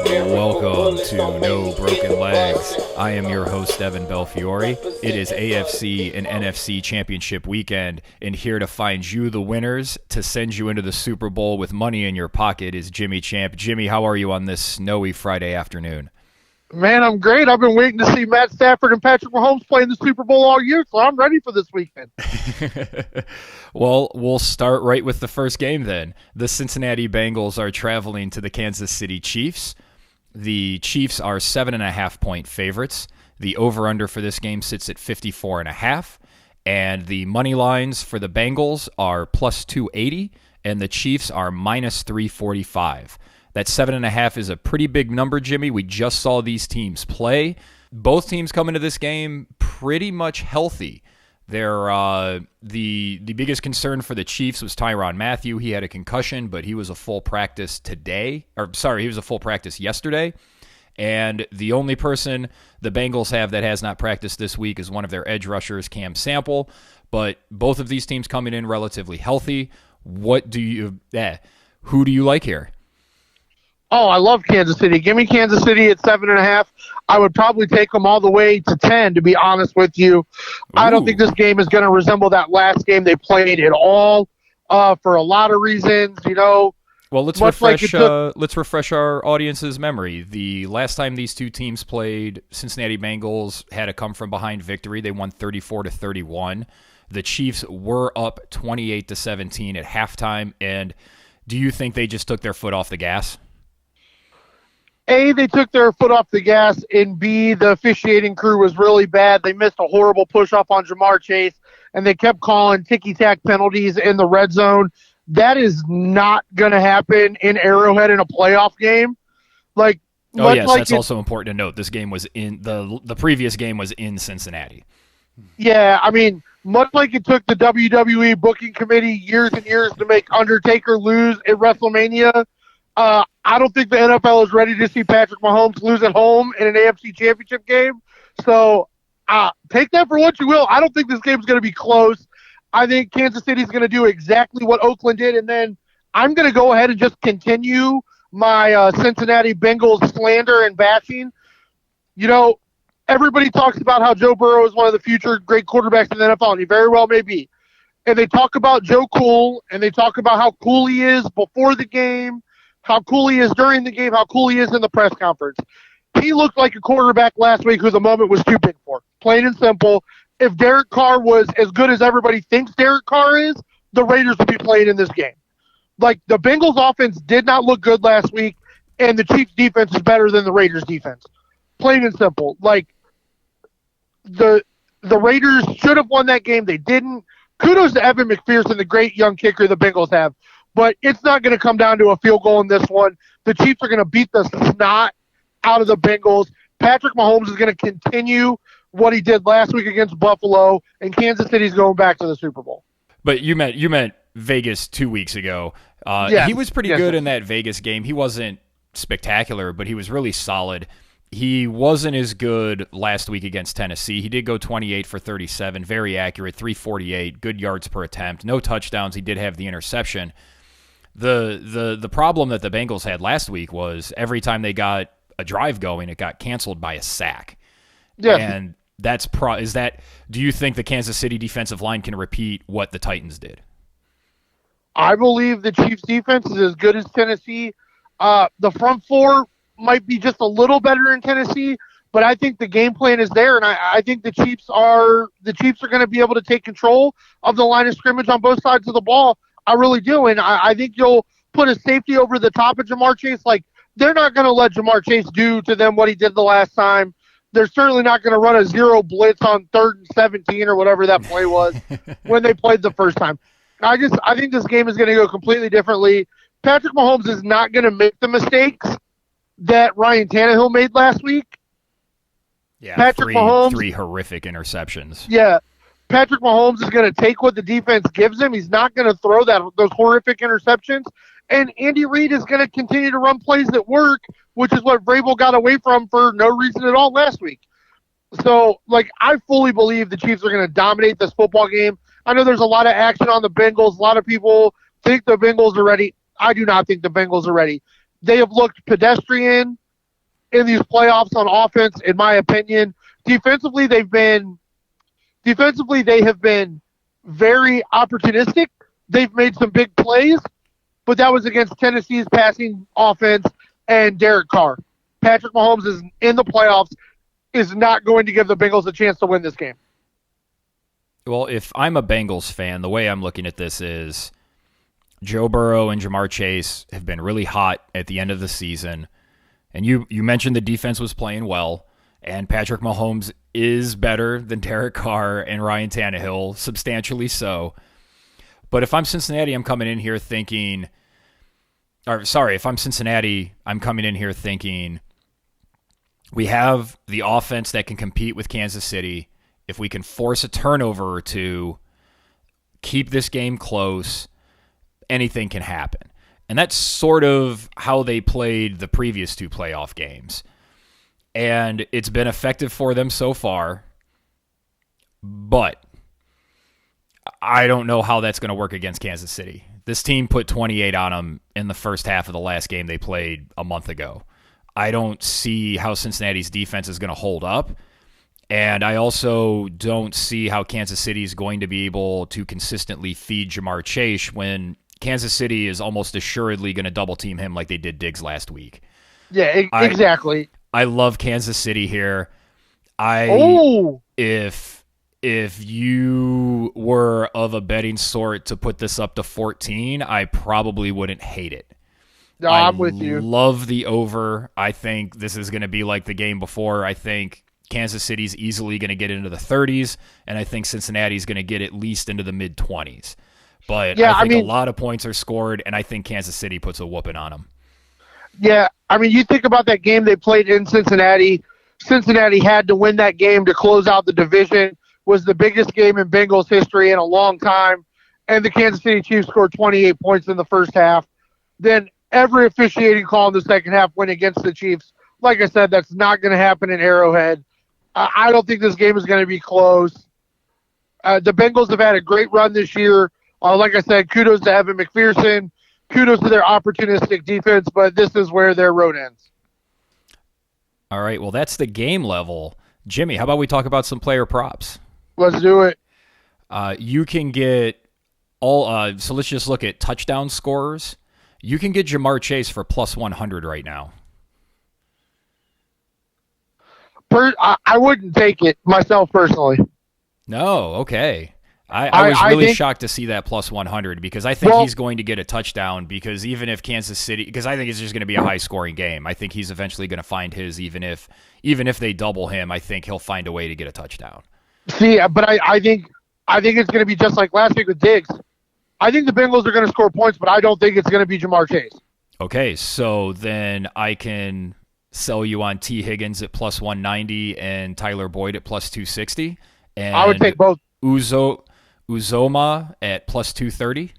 Welcome to No Broken Legs. I am your host, Evan Belfiore. It is AFC and NFC Championship weekend, and here to find you the winners to send you into the Super Bowl with money in your pocket is Jimmy Champ. Jimmy, how are you on this snowy Friday afternoon? Man, I'm great. I've been waiting to see Matt Stafford and Patrick Mahomes play in the Super Bowl all year, so I'm ready for this weekend. Well, we'll start right with the first game then. The Cincinnati Bengals are traveling to the Kansas City Chiefs. The Chiefs are 7.5-point favorites. The over-under for this game sits at 54.5, and the money lines for the Bengals are plus 280, and the Chiefs are minus 345. That 7.5 is a pretty big number, Jimmy. We just saw these teams play. Both teams come into this game pretty much healthy. They're the biggest concern for the Chiefs was Tyrann Mathieu. He had a concussion, but he was a full practice he was a full practice yesterday. And the only person the Bengals have that has not practiced this week is one of their edge rushers, Cam Sample. But both of these teams coming in relatively healthy. Who do you like here? Oh, I love Kansas City. Give me Kansas City at 7.5. I would probably take them all the way to 10, to be honest with you. Ooh. I don't think this game is going to resemble that last game they played at all for a lot of reasons, you know. Well, let's refresh our audience's memory. The last time these two teams played, Cincinnati Bengals had a come-from-behind victory. They won 34-31. The Chiefs were up 28-17 at halftime. And do you think they just took their foot off the gas? A, they took their foot off the gas, and B, the officiating crew was really bad. They missed a horrible push-off on Jamar Chase, and they kept calling ticky-tack penalties in the red zone. That is not going to happen in Arrowhead in a playoff game. That's also important to note. This game was in the previous game was in Cincinnati. Yeah, I mean, much like it took the WWE booking committee years and years to make Undertaker lose at WrestleMania, I don't think the NFL is ready to see Patrick Mahomes lose at home in an AFC Championship game. So take that for what you will. I don't think this game is going to be close. I think Kansas City is going to do exactly what Oakland did, and then I'm going to go ahead and just continue my Cincinnati Bengals slander and bashing. You know, everybody talks about how Joe Burrow is one of the future great quarterbacks in the NFL, and he very well may be. And they talk about Joe Cool, and they talk about how cool he is before the game, how cool he is during the game, how cool he is in the press conference. He looked like a quarterback last week who the moment was too big for. Plain and simple. If Derek Carr was as good as everybody thinks Derek Carr is, the Raiders would be playing in this game. Like, the Bengals offense did not look good last week, and the Chiefs defense is better than the Raiders defense. Plain and simple. Like, the Raiders should have won that game. They didn't. Kudos to Evan McPherson, the great young kicker the Bengals have. But it's not going to come down to a field goal in this one. The Chiefs are going to beat the snot out of the Bengals. Patrick Mahomes is going to continue what he did last week against Buffalo, and Kansas City's going back to the Super Bowl. But you meant Vegas 2 weeks ago. Yes. He was pretty good in that Vegas game. He wasn't spectacular, but he was really solid. He wasn't as good last week against Tennessee. He did go 28 for 37, very accurate, 348, good yards per attempt, no touchdowns. He did have the interception. The problem that the Bengals had last week was every time they got a drive going, it got canceled by a sack. Yeah. And do you think the Kansas City defensive line can repeat what the Titans did? I believe the Chiefs defense is as good as Tennessee. The front four might be just a little better in Tennessee, but I think the game plan is there, and I think the Chiefs are going to be able to take control of the line of scrimmage on both sides of the ball. I really do, and I think you'll put a safety over the top of Jamar Chase. Like, they're not going to let Jamar Chase do to them what he did the last time. They're certainly not going to run a zero blitz on 3rd and 17 or whatever that play was when they played the first time. I think this game is going to go completely differently. Patrick Mahomes is not going to make the mistakes that Ryan Tannehill made last week. Yeah, Mahomes, three horrific interceptions. Yeah, Patrick Mahomes is going to take what the defense gives him. He's not going to throw those horrific interceptions. And Andy Reid is going to continue to run plays that work, which is what Vrabel got away from for no reason at all last week. So, I fully believe the Chiefs are going to dominate this football game. I know there's a lot of action on the Bengals. A lot of people think the Bengals are ready. I do not think the Bengals are ready. They have looked pedestrian in these playoffs on offense, in my opinion. Defensively, they have been very opportunistic. They've made some big plays, but that was against Tennessee's passing offense and Derek Carr. Patrick Mahomes is in the playoffs, is not going to give the Bengals a chance to win this game. Well, if I'm a Bengals fan, the way I'm looking at this is Joe Burrow and Jamar Chase have been really hot at the end of the season. And you mentioned the defense was playing well, and Patrick Mahomes is better than Derek Carr and Ryan Tannehill, substantially so. But if I'm Cincinnati, I'm coming in here thinking, if I'm Cincinnati, I'm coming in here thinking we have the offense that can compete with Kansas City. If we can force a turnover or two, keep this game close, anything can happen. And that's sort of how they played the previous two playoff games. And it's been effective for them so far. But I don't know how that's going to work against Kansas City. This team put 28 on them in the first half of the last game they played a month ago. I don't see how Cincinnati's defense is going to hold up. And I also don't see how Kansas City is going to be able to consistently feed Jamar Chase when Kansas City is almost assuredly going to double team him like they did Diggs last week. Yeah, exactly. I love Kansas City here. If you were of a betting sort to put this up to 14, I probably wouldn't hate it. No, I'm with you. I love the over. I think this is going to be like the game before. I think Kansas City's easily going to get into the 30s, and I think Cincinnati's going to get at least into the mid-20s. But yeah, I think a lot of points are scored, and I think Kansas City puts a whooping on them. Yeah, I mean, you think about that game they played in Cincinnati. Cincinnati had to win that game to close out the division. Was the biggest game in Bengals history in a long time, and the Kansas City Chiefs scored 28 points in the first half. Then every officiating call in the second half went against the Chiefs. Like I said, that's not going to happen in Arrowhead. I don't think this game is going to be close. The Bengals have had a great run this year. Like I said, kudos to Evan McPherson. Kudos to their opportunistic defense, but this is where their road ends. All right, well, that's the game level. Jimmy, how about we talk about some player props? Let's do it. You can get so let's just look at touchdown scorers. You can get Jamar Chase for plus 100 right now. I wouldn't take it myself personally. No, okay. I was really shocked to see that plus 100 because I think he's going to get a touchdown because even if Kansas City, because I think it's just going to be a high-scoring game. I think he's eventually going to find his, even if they double him, I think he'll find a way to get a touchdown. See, but I think it's going to be just like last week with Diggs. I think the Bengals are going to score points, but I don't think it's going to be Jamar Chase. Okay, so then I can sell you on T. Higgins at plus 190 and Tyler Boyd at plus 260. And I would take both. Uzoma at plus 230.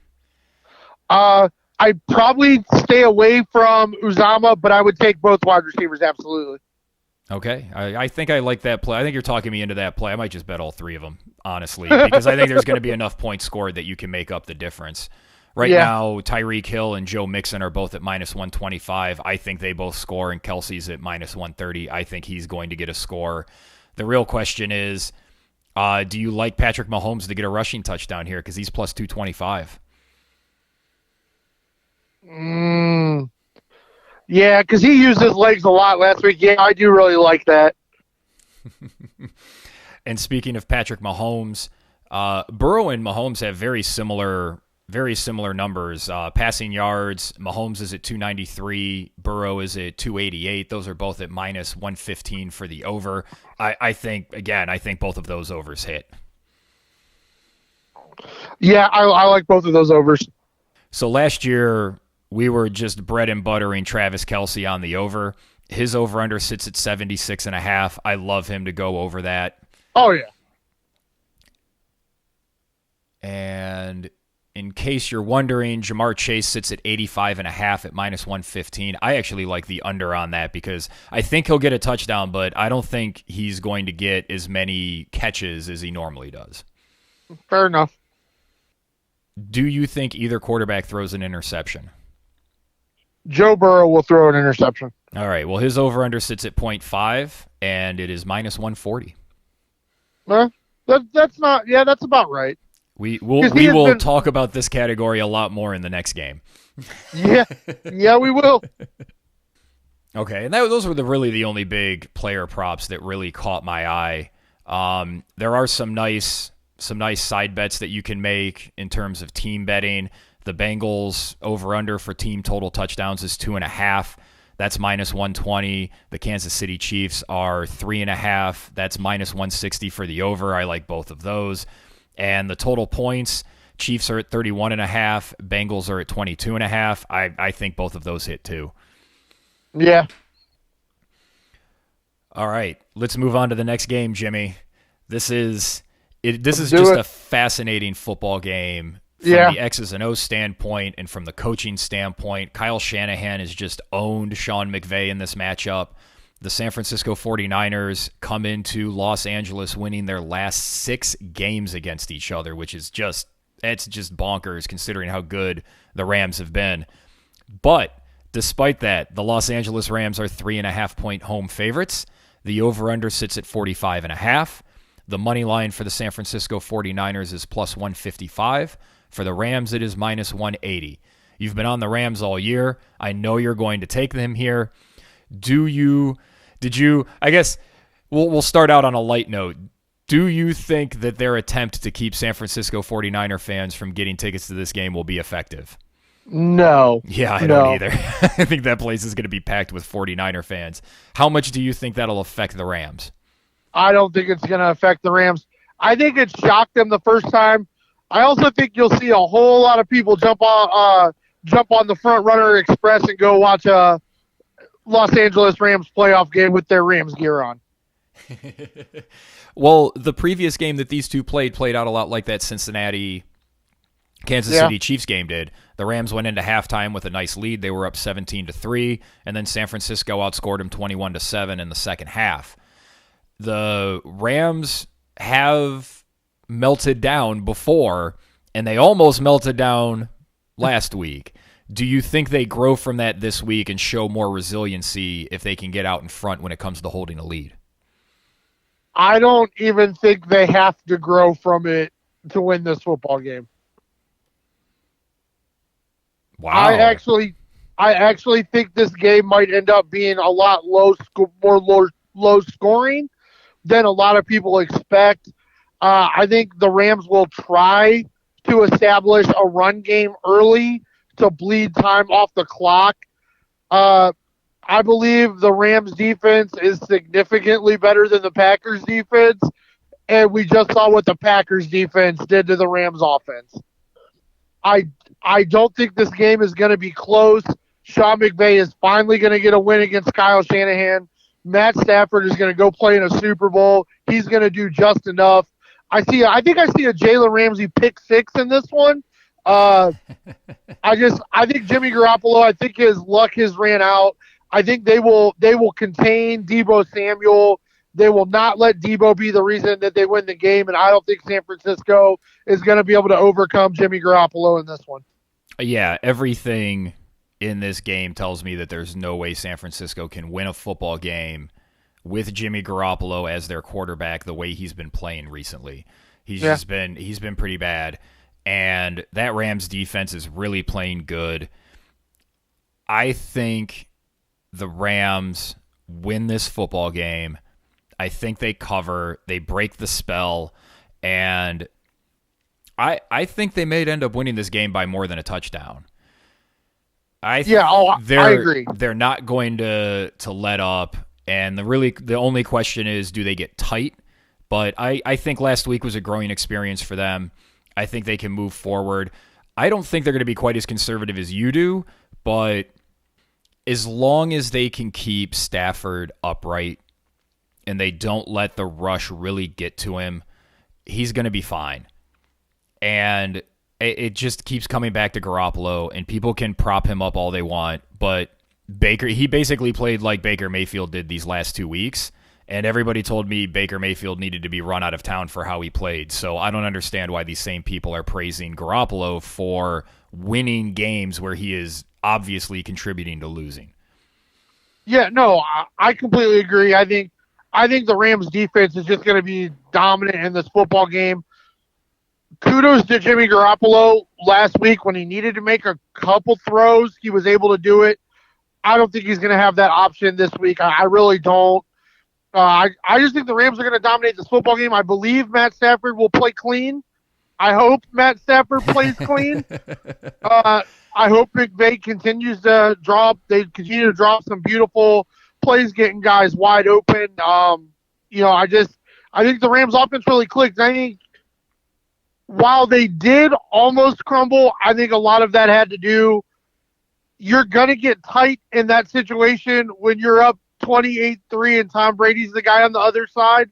I'd probably stay away from Uzama, but I would take both wide receivers, absolutely. Okay. I think I like that play. I think you're talking me into that play. I might just bet all three of them, honestly, because I think there's going to be enough points scored that you can make up the difference. Right now, Tyreek Hill and Joe Mixon are both at minus 125. I think they both score, and Kelsey's at minus 130. I think he's going to get a score. The real question is, do you like Patrick Mahomes to get a rushing touchdown here? Because he's plus 225. Yeah, because he used his legs a lot last week. Yeah, I do really like that. And speaking of Patrick Mahomes, Burrow and Mahomes have very similar numbers. Passing yards, Mahomes is at 293, Burrow is at 288. Those are both at minus 115 for the over. I think both of those overs hit. Yeah, I like both of those overs. So last year, we were just bread and buttering Travis Kelce on the over. His over-under sits at 76.5. I love him to go over that. Oh, yeah. And in case you're wondering, Jamar Chase sits at 85.5 at minus 115. I actually like the under on that because I think he'll get a touchdown, but I don't think he's going to get as many catches as he normally does. Fair enough. Do you think either quarterback throws an interception? Joe Burrow will throw an interception. All right. Well, his over-under sits at 0.5, and it is minus 140. That's not. Yeah, that's about right. We will talk about this category a lot more in the next game. Yeah, we will. Okay, and those were really the only big player props that really caught my eye. There are some nice side bets that you can make in terms of team betting. The Bengals over/under for team total touchdowns is 2.5. That's minus 120. The Kansas City Chiefs are 3.5. That's minus 160 for the over. I like both of those. And the total points, Chiefs are at 31.5. Bengals are at 22.5. I think both of those hit too. Yeah. All right, let's move on to the next game, Jimmy. This is just a fascinating football game from the X's and O's standpoint and from the coaching standpoint. Kyle Shanahan has just owned Sean McVay in this matchup. The San Francisco 49ers come into Los Angeles winning their last 6 games against each other, which is just bonkers considering how good the Rams have been. But despite that, the Los Angeles Rams are 3.5-point home favorites. The over-under sits at 45.5. The money line for the San Francisco 49ers is plus 155. For the Rams, it is minus 180. You've been on the Rams all year. I know you're going to take them here. I guess we'll start out on a light note. Do you think that their attempt to keep San Francisco 49er fans from getting tickets to this game will be effective? No. Yeah, I don't either. I think that place is going to be packed with 49er fans. How much do you think that'll affect the Rams? I don't think it's going to affect the Rams. I think it shocked them the first time. I also think you'll see a whole lot of people jump on the Front Runner Express and go watch a Los Angeles Rams playoff game with their Rams gear on. Well, the previous game that these two played out a lot like that Cincinnati Kansas City Chiefs game did. The Rams went into halftime with a nice lead. They were up 17-3, and then San Francisco outscored them 21-7 in the second half. The Rams have melted down before, and they almost melted down last week. Do you think they grow from that this week and show more resiliency if they can get out in front when it comes to holding a lead? I don't even think they have to grow from it to win this football game. Wow. I actually think this game might end up being a lot low scoring than a lot of people expect. I think the Rams will try to establish a run game early to bleed time off the clock. I believe the Rams defense is significantly better than the Packers defense, and we just saw what the Packers defense did to the Rams offense. I don't think this game is going to be close. Sean McVay is finally going to get a win against Kyle Shanahan. Matt Stafford is going to go play in a Super Bowl. He's going to do just enough. I think I see a Jalen Ramsey pick 6 in this one. I think Jimmy Garoppolo, I think his luck has ran out. I think they will contain Deebo Samuel. They will not let Deebo be the reason that they win the game, and I don't think San Francisco is going to be able to overcome Jimmy Garoppolo in this one. Yeah, everything in this game tells me that there's no way San Francisco can win a football game with Jimmy Garoppolo as their quarterback the way he's been playing recently. He's been pretty bad, and that Rams defense is really playing good. I think the Rams win this football game. I think they cover, they break the spell, and I think they may end up winning this game by more than a touchdown. I agree. They're not going to let up, and the only question is, do they get tight? But I think last week was a growing experience for them. I think they can move forward. I don't think they're going to be quite as conservative as you do, but as long as they can keep Stafford upright and they don't let the rush really get to him, he's going to be fine. And it just keeps coming back to Garoppolo, and people can prop him up all they want, but he basically played like Baker Mayfield did these last 2 weeks, and everybody told me Baker Mayfield needed to be run out of town for how he played. So I don't understand why these same people are praising Garoppolo for winning games where he is obviously contributing to losing. Yeah, no, I completely agree. I think the Rams defense is just going to be dominant in this football game. Kudos to Jimmy Garoppolo last week when he needed to make a couple throws. He was able to do it. I don't think he's going to have that option this week. I really don't. I just think the Rams are going to dominate this football game. I believe Matt Stafford will play clean. I hope Matt Stafford plays clean. I hope McVay continues to drop. They continue to drop some beautiful plays, getting guys wide open. I think the Rams offense really clicked. And I think while they did almost crumble, I think a lot of that had to do. You're gonna get tight in that situation when you're up 28-3 and Tom Brady's the guy on the other side.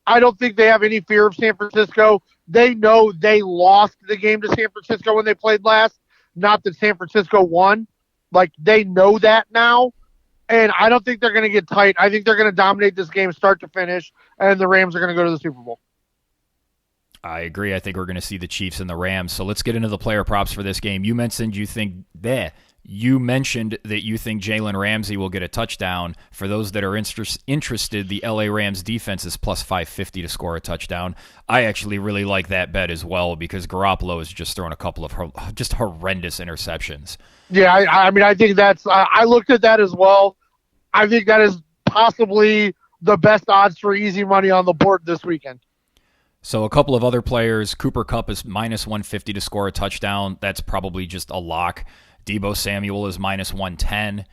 I don't think they have any fear of San Francisco. They know they lost the game to San Francisco when they played last, not that San Francisco won. Like, they know that now, and I don't think they're going to get tight. I think they're going to dominate this game start to finish, and the Rams are going to go to the Super Bowl. I agree. I think we're going to see the Chiefs and the Rams. So let's get into the player props for this game. You mentioned You mentioned that you think Jalen Ramsey will get a touchdown. For those that are interested, the LA Rams defense is plus 550 to score a touchdown. I actually really like that bet as well because Garoppolo has just thrown a couple of just horrendous interceptions. Yeah, I think that's I looked at that as well. I think that is possibly the best odds for easy money on the board this weekend. So a couple of other players, Cooper Kupp is minus 150 to score a touchdown. That's probably just a lock. Deebo Samuel is minus 110.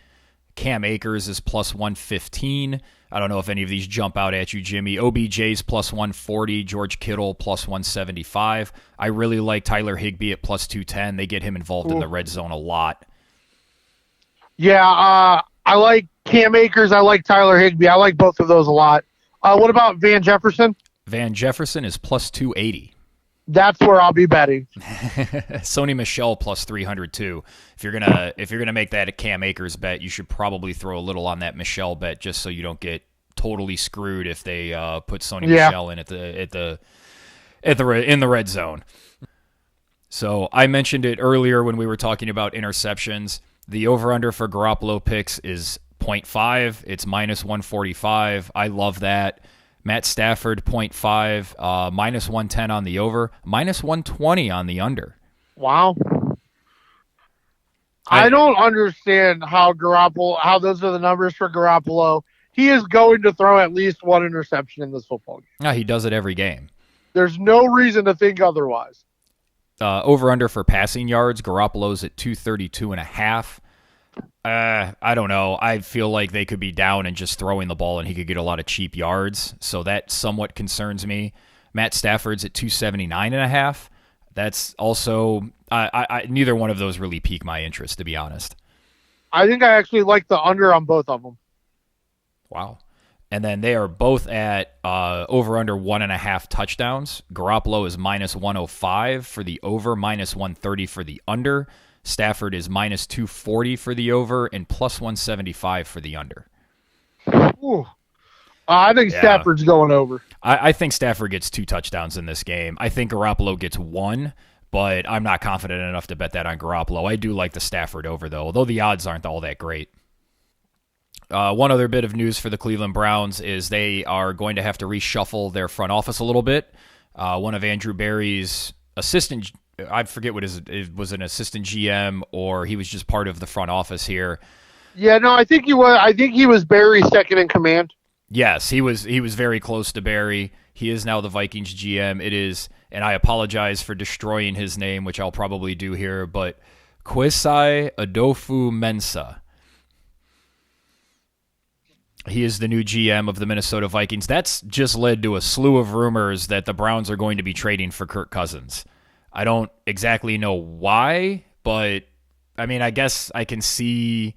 Cam Akers is plus 115. I don't know if any of these jump out at you, Jimmy. OBJ's plus 140. George Kittle plus 175. I really like Tyler Higbee at plus 210. They get him involved in the red zone a lot. Yeah, I like Cam Akers. I like Tyler Higbee. I like both of those a lot. What about Van Jefferson? Van Jefferson is plus 280. That's where I'll be betting. Sony Michel plus 300 too. If you're gonna make that a Cam Akers bet, you should probably throw a little on that Michel bet just so you don't get totally screwed if they put Sony Michel in in the red zone. So I mentioned it earlier when we were talking about interceptions. The over/under for Garoppolo picks is 0.5. It's minus 145. I love that. Matt Stafford, 0.5, minus 110 on the over, minus 120 on the under. Wow. I don't understand how those are the numbers for Garoppolo. He is going to throw at least one interception in this football game. No, he does it every game. There's no reason to think otherwise. Over-under for passing yards, Garoppolo's at 232.5. I don't know. I feel like they could be down and just throwing the ball and he could get a lot of cheap yards. So that somewhat concerns me. Matt Stafford's at 279.5. That's also, neither one of those really pique my interest, to be honest. I think I actually like the under on both of them. Wow. And then they are both at over-under 1.5 touchdowns. Garoppolo is minus 105 for the over, minus 130 for the under. Stafford is minus 240 for the over and plus 175 for the under. Ooh. I think Stafford's going over. I think Stafford gets 2 touchdowns in this game. I think Garoppolo gets 1, but I'm not confident enough to bet that on Garoppolo. I do like the Stafford over, though, although the odds aren't all that great. One other bit of news for the Cleveland Browns is they are going to have to reshuffle their front office a little bit. One of Andrew Berry's assistant, I forget what it was, an assistant GM or he was just part of the front office here. Yeah, no, I think he was. I think he was Berry's second in command. Yes, he was very close to Berry. He is now the Vikings GM. It is, and I apologize for destroying his name, which I'll probably do here, but Kwesi Adofo-Mensah. He is the new GM of the Minnesota Vikings. That's just led to a slew of rumors that the Browns are going to be trading for Kirk Cousins. I don't exactly know why, but I mean, I guess I can see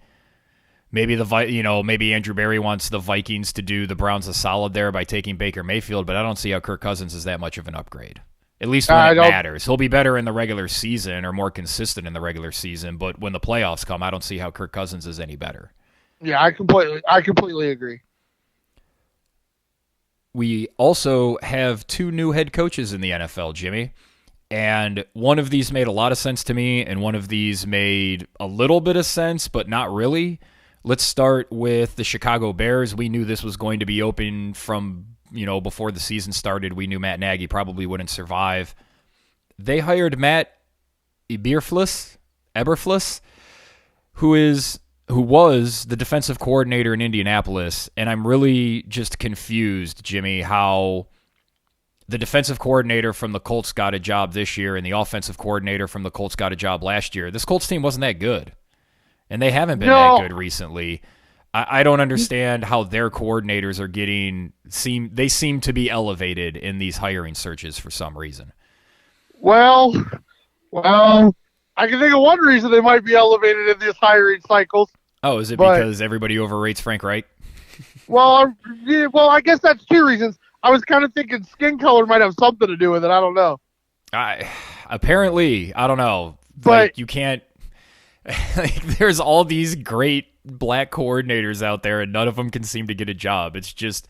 maybe maybe Andrew Berry wants the Vikings to do the Browns a solid there by taking Baker Mayfield, but I don't see how Kirk Cousins is that much of an upgrade. At least when it matters. He'll be better in the regular season or more consistent in the regular season, but when the playoffs come, I don't see how Kirk Cousins is any better. Yeah, I completely agree. We also have 2 new head coaches in the NFL, Jimmy. And one of these made a lot of sense to me, and one of these made a little bit of sense, but not really. Let's start with the Chicago Bears. We knew this was going to be open from, before the season started. We knew Matt Nagy probably wouldn't survive. They hired Matt Eberflus, who was the defensive coordinator in Indianapolis, and I'm really just confused, Jimmy, how the defensive coordinator from the Colts got a job this year and the offensive coordinator from the Colts got a job last year. This Colts team wasn't that good, and they haven't been that good recently. I don't understand how their coordinators are they seem to be elevated in these hiring searches for some reason. Well, I can think of one reason they might be elevated in these hiring cycles. Oh, is it because everybody overrates Frank Reich? Well, I guess that's two reasons. I was kind of thinking skin color might have something to do with it. I don't know. Apparently, I don't know. But you can't. There's all these great black coordinators out there, and none of them can seem to get a job. It's just,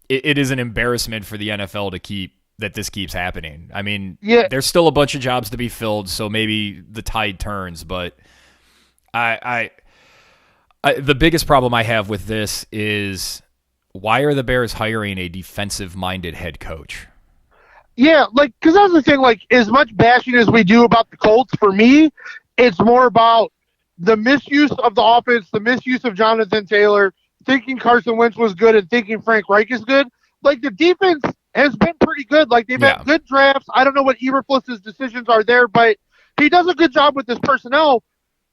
it is an embarrassment for the NFL that this keeps happening. I mean, there's still a bunch of jobs to be filled, so maybe the tide turns. But the biggest problem I have with this is, why are the Bears hiring a defensive-minded head coach? Yeah, because that's the thing. As much bashing as we do about the Colts, for me, it's more about the misuse of the offense, the misuse of Jonathan Taylor, thinking Carson Wentz was good and thinking Frank Reich is good. The defense has been pretty good. They've had good drafts. I don't know what Eberflus's decisions are there, but he does a good job with this personnel.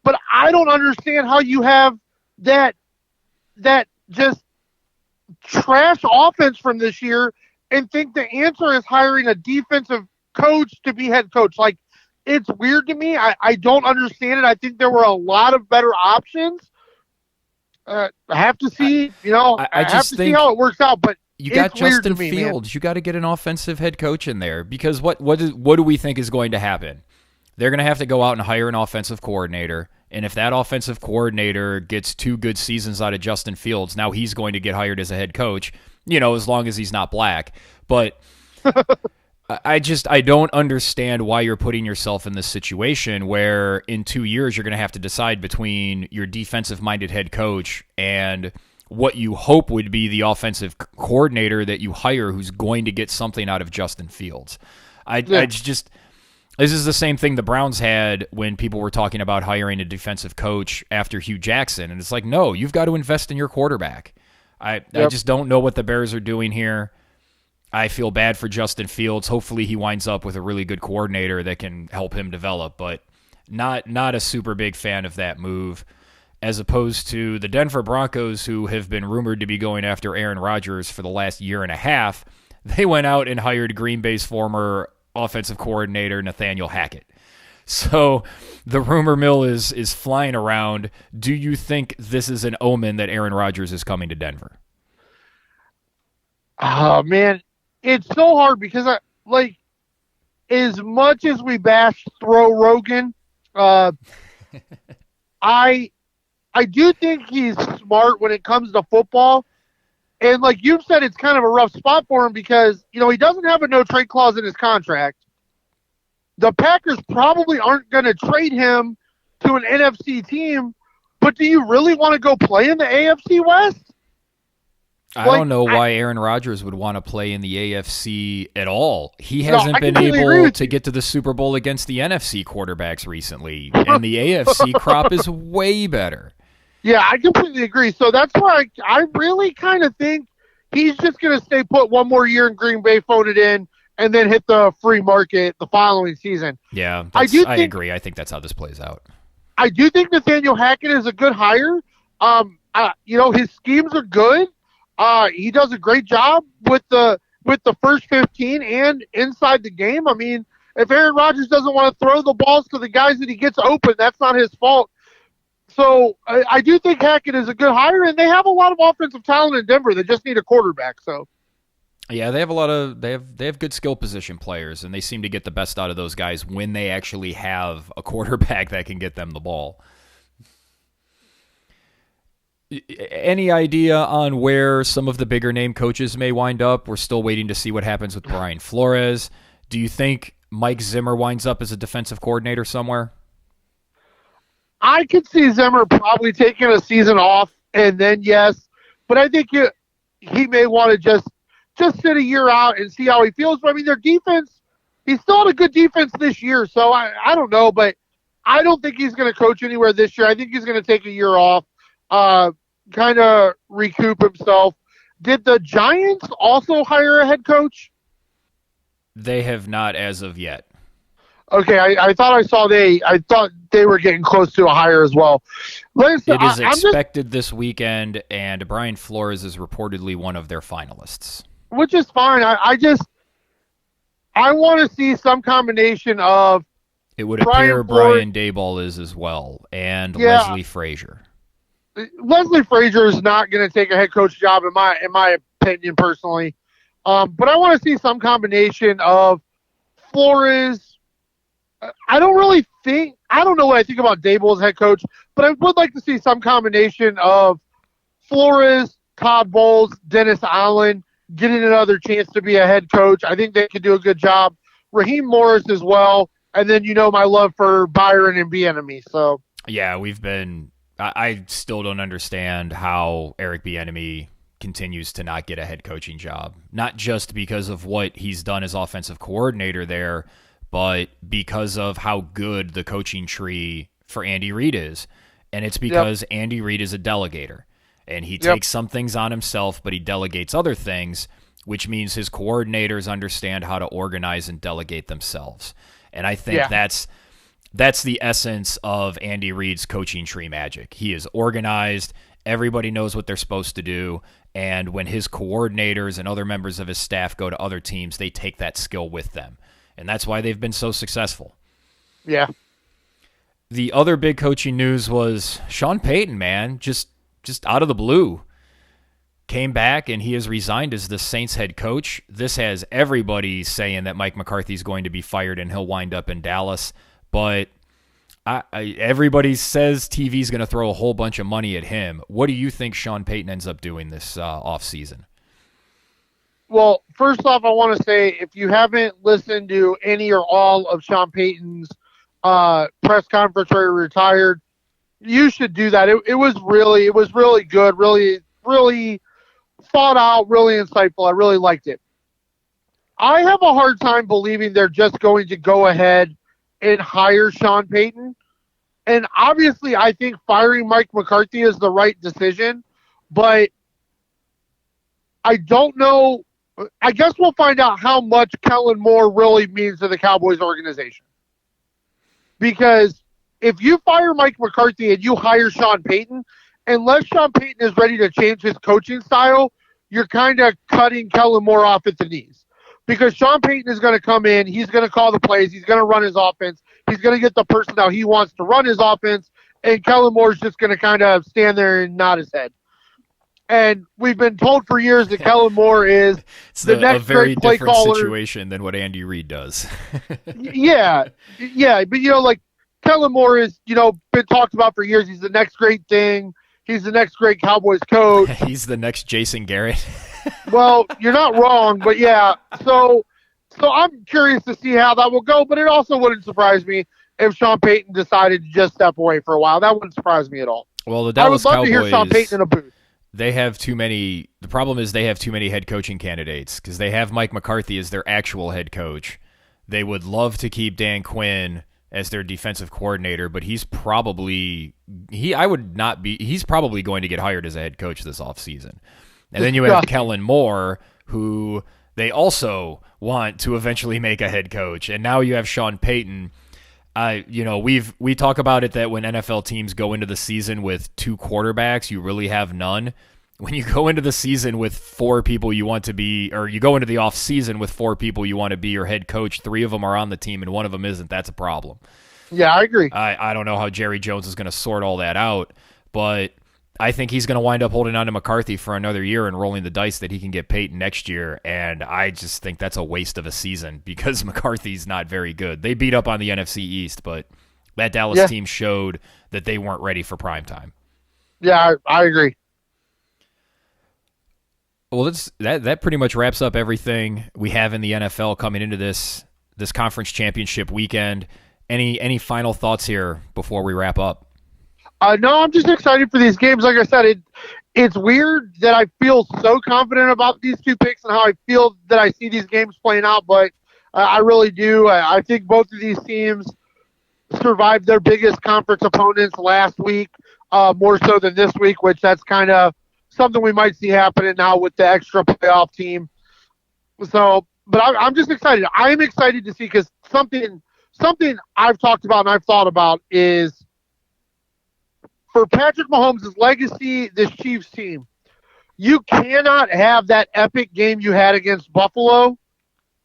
But I don't understand how you have that just trash offense from this year and think the answer is hiring a defensive coach to be head coach. It's weird to me. I don't understand it. I think there were a lot of better options. I have to see, I have to see how it works out, but you got Justin Fields. You got to get an offensive head coach in there, because what do we think is going to happen? They're going to have to go out and hire an offensive coordinator. And if that offensive coordinator gets 2 good seasons out of Justin Fields, now he's going to get hired as a head coach, as long as he's not black. But I don't understand why you're putting yourself in this situation where in 2 years you're going to have to decide between your defensive-minded head coach and what you hope would be the offensive coordinator that you hire who's going to get something out of Justin Fields. This is the same thing the Browns had when people were talking about hiring a defensive coach after Hugh Jackson. And it's no, you've got to invest in your quarterback. I just don't know what the Bears are doing here. I feel bad for Justin Fields. Hopefully he winds up with a really good coordinator that can help him develop, but not a super big fan of that move, as opposed to the Denver Broncos, who have been rumored to be going after Aaron Rodgers for the last year and a half. They went out and hired Green Bay's former offensive coordinator Nathaniel Hackett. So the rumor mill is flying around. Do you think this is an omen that Aaron Rodgers is coming to Denver? Oh, man. It's so hard because, as much as we bash Throw Rogan, I do think he's smart when it comes to football. And like you've said, it's kind of a rough spot for him because, he doesn't have a no-trade clause in his contract. The Packers probably aren't going to trade him to an NFC team, but do you really want to go play in the AFC West? I don't know why Aaron Rodgers would want to play in the AFC at all. He hasn't been able to get to the Super Bowl against the NFC quarterbacks recently, and the AFC crop is way better. Yeah, I completely agree. So that's why I really kind of think he's just going to stay put one more year in Green Bay, phone it in, and then hit the free market the following season. Yeah, I agree. I think that's how this plays out. I do think Nathaniel Hackett is a good hire. His schemes are good. He does a great job with the first 15 and inside the game. I mean, if Aaron Rodgers doesn't want to throw the balls to the guys that he gets open, that's not his fault. So I do think Hackett is a good hire, and they have a lot of offensive talent in Denver. They just need a quarterback. So, yeah, they have good skill position players, and they seem to get the best out of those guys when they actually have a quarterback that can get them the ball. Any idea on where some of the bigger name coaches may wind up? We're still waiting to see what happens with Brian Flores. Do you think Mike Zimmer winds up as a defensive coordinator somewhere? I could see Zimmer probably taking a season off and then yes. But I think he may want to just sit a year out and see how he feels. But I mean, their defense, he's still had a good defense this year, so I don't know, but I don't think he's going to coach anywhere this year. I think he's going to take a year off, kind of recoup himself. Did the Giants also hire a head coach? They have not as of yet. Okay, I thought I thought they were getting close to a hire as well. Listen, it is expected this weekend, and Brian Flores is reportedly one of their finalists. Which is fine. I want to see some combination of. It would appear Brian Daboll is as well, and Leslie Frazier. Leslie Frazier is not going to take a head coach job in my opinion personally, but I want to see some combination of Flores. I don't know what I think about Daboll as head coach, but I would like to see some combination of Flores, Todd Bowles, Dennis Allen getting another chance to be a head coach. I think they could do a good job. Raheem Morris as well. And then my love for Byron and Bieniemy. So yeah, I still don't understand how Eric Bieniemy continues to not get a head coaching job. Not just because of what he's done as offensive coordinator there, but because of how good the coaching tree for Andy Reid is. And it's because Andy Reid is a delegator. And he takes some things on himself, but he delegates other things, which means his coordinators understand how to organize and delegate themselves. And I think that's the essence of Andy Reid's coaching tree magic. He is organized. Everybody knows what they're supposed to do. And when his coordinators and other members of his staff go to other teams, they take that skill with them. And that's why they've been so successful. Yeah. The other big coaching news was Sean Payton, man, just out of the blue. Came back, and he has resigned as the Saints head coach. This has everybody saying that Mike McCarthy is going to be fired and he'll wind up in Dallas. But everybody says TV's going to throw a whole bunch of money at him. What do you think Sean Payton ends up doing this offseason? Well, first off, I want to say if you haven't listened to any or all of Sean Payton's press conference where he retired, you should do that. It was really good, really thought out, really insightful. I really liked it. I have a hard time believing they're just going to go ahead and hire Sean Payton. And obviously, I think firing Mike McCarthy is the right decision, but I don't know. I guess we'll find out how much Kellen Moore really means to the Cowboys organization. Because if you fire Mike McCarthy and you hire Sean Payton, unless Sean Payton is ready to change his coaching style, you're kind of cutting Kellen Moore off at the knees. Because Sean Payton is going to come in, he's going to call the plays, he's going to run his offense, he's going to get the personnel he wants to run his offense, and Kellen Moore's just going to kind of stand there and nod his head. And we've been told for years that Kellen Moore is the next great play caller. A very different situation than what Andy Reid does. yeah, but like Kellen Moore is, been talked about for years. He's the next great thing. He's the next great Cowboys coach. He's the next Jason Garrett. Well, you're not wrong, but yeah. So I'm curious to see how that will go, but it also wouldn't surprise me if Sean Payton decided to just step away for a while. That wouldn't surprise me at all. Well, the Dallas Cowboys, I would love to hear Sean Payton in a booth. They have too many. The problem is they have too many head coaching candidates because they have Mike McCarthy as their actual head coach. They would love to keep Dan Quinn as their defensive coordinator, but he's probably going to get hired as a head coach this offseason. And then you have Kellen Moore, who they also want to eventually make a head coach. And now you have Sean Payton. We talk about it that when NFL teams go into the season with two quarterbacks, you really have none. When you go into the season with four people you want to be, or you go into the off season with four people you want to be your head coach, three of them are on the team and one of them isn't. That's a problem. Yeah, I agree. I don't know how Jerry Jones is going to sort all that out, but I think he's going to wind up holding on to McCarthy for another year and rolling the dice that he can get Peyton next year. And I just think that's a waste of a season because McCarthy's not very good. They beat up on the NFC East, but that Dallas team showed that they weren't ready for primetime. Yeah, I agree. Well, that pretty much wraps up everything we have in the NFL coming into this conference championship weekend. Any final thoughts here before we wrap up? No, I'm just excited for these games. Like I said, it's weird that I feel so confident about these two picks and how I feel that I see these games playing out, but I really do. I think both of these teams survived their biggest conference opponents last week, more so than this week, which that's kind of something we might see happening now with the extra playoff team. So, but I'm just excited. I'm excited to see, because something I've talked about and I've thought about is, for Patrick Mahomes' legacy, this Chiefs team, you cannot have that epic game you had against Buffalo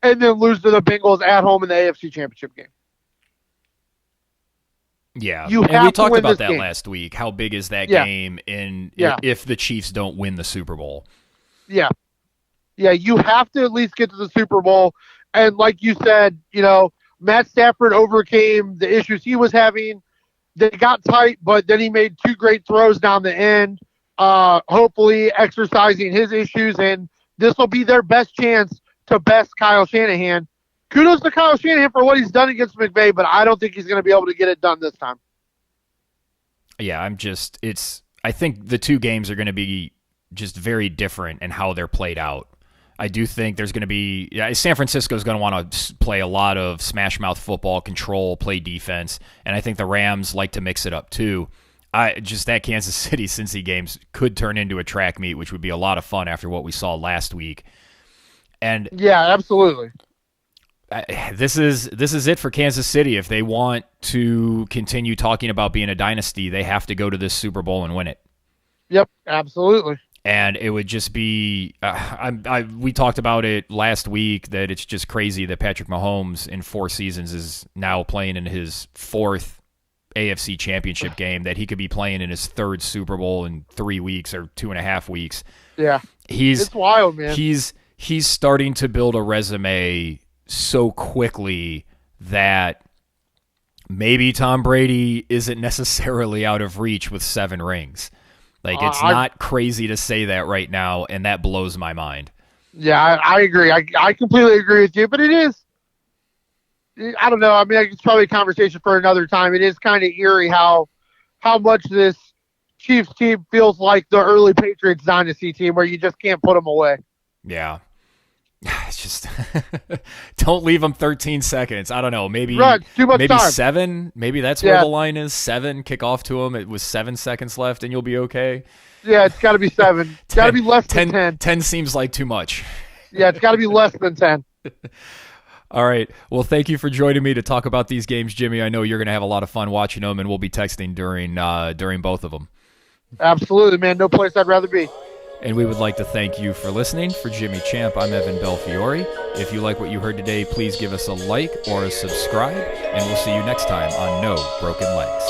and then lose to the Bengals at home in the AFC Championship game. Yeah, and we talked about that game last week. How big is that game if the Chiefs don't win the Super Bowl? Yeah, you have to at least get to the Super Bowl. And like you said, Matt Stafford overcame the issues he was having. They got tight, but then he made two great throws down the end, hopefully exercising his issues, and this will be their best chance to best Kyle Shanahan. Kudos to Kyle Shanahan for what he's done against McVay, but I don't think he's going to be able to get it done this time. Yeah, I think the two games are going to be just very different in how they're played out. I do think there's going to be San Francisco's going to want to play a lot of smash mouth football, control, play defense, and I think the Rams like to mix it up too. That Kansas City Cincy games could turn into a track meet, which would be a lot of fun after what we saw last week. And yeah, absolutely. This is it for Kansas City. If they want to continue talking about being a dynasty, they have to go to this Super Bowl and win it. Yep, absolutely. And it would just be we talked about it last week, that it's just crazy that Patrick Mahomes in 4 seasons is now playing in his 4th AFC Championship game, that he could be playing in his 3rd Super Bowl in 3 weeks or 2.5 weeks. Yeah, it's wild, man. He's starting to build a resume so quickly that maybe Tom Brady isn't necessarily out of reach with 7 rings. Like, it's not crazy to say that right now, and that blows my mind. Yeah, I agree. I completely agree with you, but it is, I don't know. I mean, it's probably a conversation for another time. It is kind of eerie how much this Chiefs team feels like the early Patriots dynasty team, where you just can't put them away. Yeah. It's just don't leave them 13 seconds. I don't know. Maybe too much time. 7. Maybe that's where the line is. 7. Kick off to them. It was 7 seconds left, and you'll be okay. Yeah, it's got to be 7. It's got to be less than 10. 10 seems like too much. Yeah, it's got to be less than 10. All right. Well, thank you for joining me to talk about these games, Jimmy. I know you're going to have a lot of fun watching them, and we'll be texting during both of them. Absolutely, man. No place I'd rather be. And we would like to thank you for listening. For Jimmy Champ, I'm Evan Belfiore. If you like what you heard today, please give us a like or a subscribe, and we'll see you next time on No Broken Legs.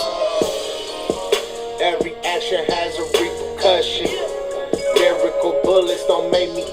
Every action has a repercussion. Lyrical bullets don't make me